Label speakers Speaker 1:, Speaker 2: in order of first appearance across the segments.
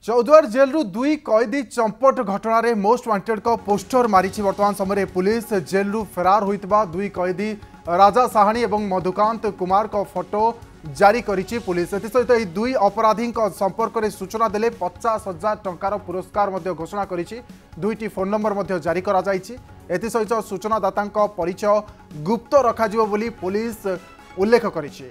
Speaker 1: Choudwar jail रु दुई कैदी चंपट घटन में मोस्ट वांटेड का पोस्टर मारी वर्तमान समय पुलिस जेल रु फेरार होता दुई कैदी राजा साहानी और मधुकांत कुमार का फोटो जारी करिछि पुलिस। एसत यह दुई अपराधी संपर्क में सूचना देले 50,000 टंकार पुरस्कार घोषणा करिछि। दुईटी फोन नंबर जारी करा जाइछि। एसत सूचनादाता परिचय गुप्त रखाजिबो बोली पुलिस उल्लेख करिछि।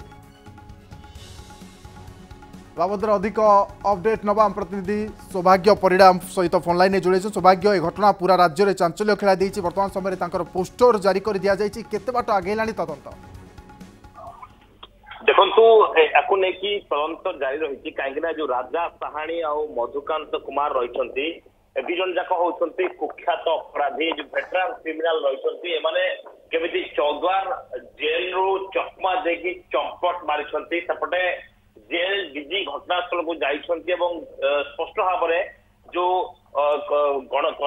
Speaker 1: बाबद अधिक अपडेट नवा प्रतिनिधि सौभाग्य परिड़ा सहित फोन लाइन जोड़े। सौभाग्य यह घटना पूरा राज्य में चांचल्य खेला वर्तमान समय पोस्टर जारी कर दि जाए केते बाट आगेलानी तदंत
Speaker 2: देखु याकू नहीं तदंत जारी रही कहीं जो राजा साहानी आ मधुकांत कुमार रही दिजन जाक होती कुख्यात अपराधी जो भेटरान क्रिमिनाल रही केमी चौद्वार जेल रु चकमा देकी चंपट मारी सेपटे जेल डीजी घटनास्थल को जाइछन्ती एवं स्पष्ट भाव में जो कनक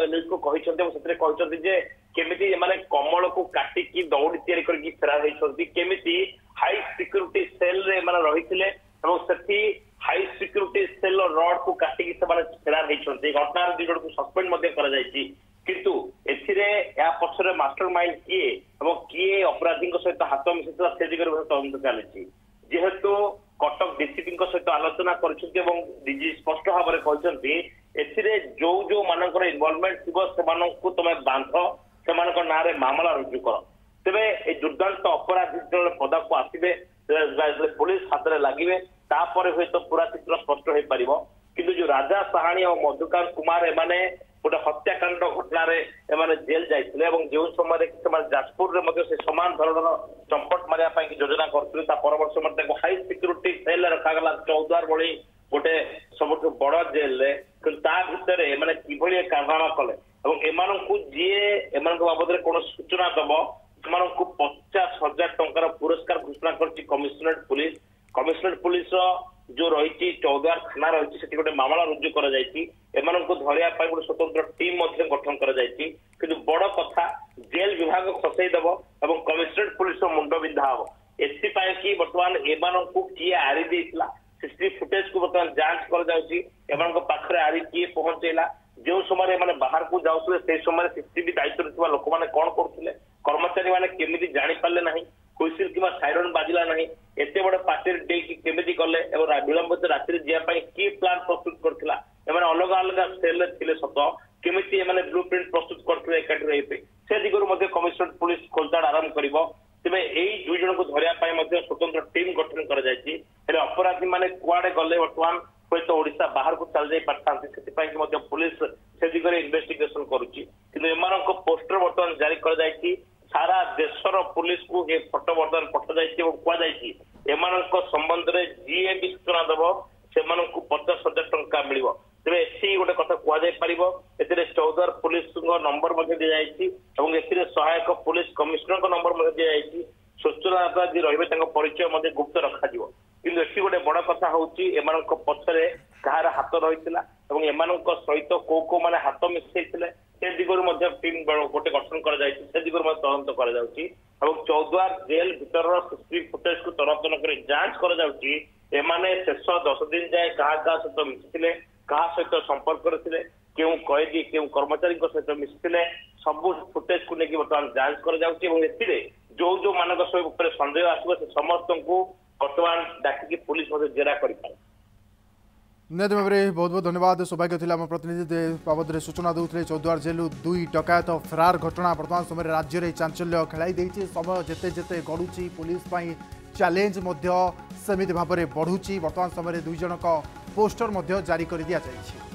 Speaker 2: न्यूज को कहते जे केमिति माने कमल को काटिकी दौड़ी तैयारी करके फेरार होइछन्ती केमिति हाई सिक्योरिटी सेल रे माने रहिथिले एवं सेठी हाई सिक्योरिटी सेल रड को काटिकी से माने फेरार होइछन्ती। घटना दी जण को सस्पेंड मध्ये करा जायछि किंतु एथिरे या पछरे मास्टरमाइंड किए एवं किए अपराधी सहित हाथ मिसिला से दिगरे तदंत चलिछि। जेहेतु कटक डीसीपी सहित आलोचना करजी स्पष्ट भाव में कहते जो जो मानकर इनवॉल्वमेंट थी तुम बांध से ना मामला रुजु कर तेरे ये दुर्दांत अपराधी जो पदा को आसवे पुलिस हाथ में लगे हूँ तो पूरा चित्र स्पष्ट हो पार कि जो राजा साहानी और मधुकांत कुमार एमाने गोटे हत्याकांड घटन जेल जाते जो समय जाजपुर से सामान धरण चंपट मारे योजना करते परवर्त समय हाई सिक्योरिटी सेल रखागला चौद्वार भली गोटे सब बड़ जेल भितर कि कारनामा कले एम बाबद कौन सूचना दब से 50,000 टंकार पुरस्कार घोषणा कर कमिशनरेट पुलिस जो रही चौद्वार थाना रही गोटे मामला रुजु कर धरिया गोटे स्वतंत्र टीम गठन कर बड़ कथा जेल विभाग खसईदेव और कमिशनरेट पुलिस मुंड बिंधा हम एथपाई बर्तमान एम किए आरी देला सीसीटीवी फुटेज को बर्तमान जांच कर आरी किए पहुंचेला जो समय बाहर को जाऊे से समय सीसीटीवी दायित्व लोक मैंने कौन करुले कर्मचारी मैंने केमी जानी पारे ना हुइसिल कि साइरन बाजिला नहीं एत बड़ पार्टी केमी गले विलंबित राति जावाई किए प्लान प्रस्तुत करथिला अलग अलग सेल थे सत केमी ब्लू प्रिंट प्रस्तुत करते एकाठी रही से दिगरू कमिशनरेट पुलिस खोलताड़ आरंभ कर तेज यही दुई जन को धरिया स्वतंत्र टीम गठन कर अपराधी मैंने कुआड़े गले बर्तमान हूँ तो ओडिशा बाहर को चल जाई पारता से पुलिस से दिगरे इन्वेस्टिगेशन करुच्ची कि पोस्टर बर्तमान जारी कर सारा देशर पुलिस को ये फोटो बर्तमान पठाई एम संबंध में जीए भी सूचना दब से 50,000 टंका मिल तेज ऐसी गोटे कथा कहुपर ए चौद्वार पुलिस नंबर दी जाए सहायक पुलिस कमिश्नर नंबर दी जाए सूचनादाता जी रही परिचय गुप्त रखा कि गोटे बड़ कथा हूँ पछरे कहार हाथ रही एम सहित को मैंने हाथ मिसई से दिगरू टीम गोटे गठन कर दिगरू तदंत कर चौद्वार जेल भीतर सीसीटीवी फुटेज को तदंत कर जांच कर शेष 10 दिन जाए क्या सहित मिसिले क्या सहित संपर्क थे क्यों कैदी क्यों कर्मचारी सहित मिसिले सब फुटेज को लेकिन बर्तमान जांच कर जो जो मान सन्देह आसो से समस्त को बर्तमान डाकिकी पुलिस जेरा कर
Speaker 1: निहत भाव में बहुत बहुत धन्यवाद। सौभाग्य थिला आम प्रतिनिधि बाबद में सूचना दूसरे चौद्वार जेलू दुई डकायत फेरार घटना वर्तमान समय राज्य में चांचल्य खेलाई समय जेते जेते गड़ुची पुलिस चैलेंज सेमिति भाव में बढ़ुची वर्तमान समय दुई जनक पोस्टर जारी कर दि जाइए।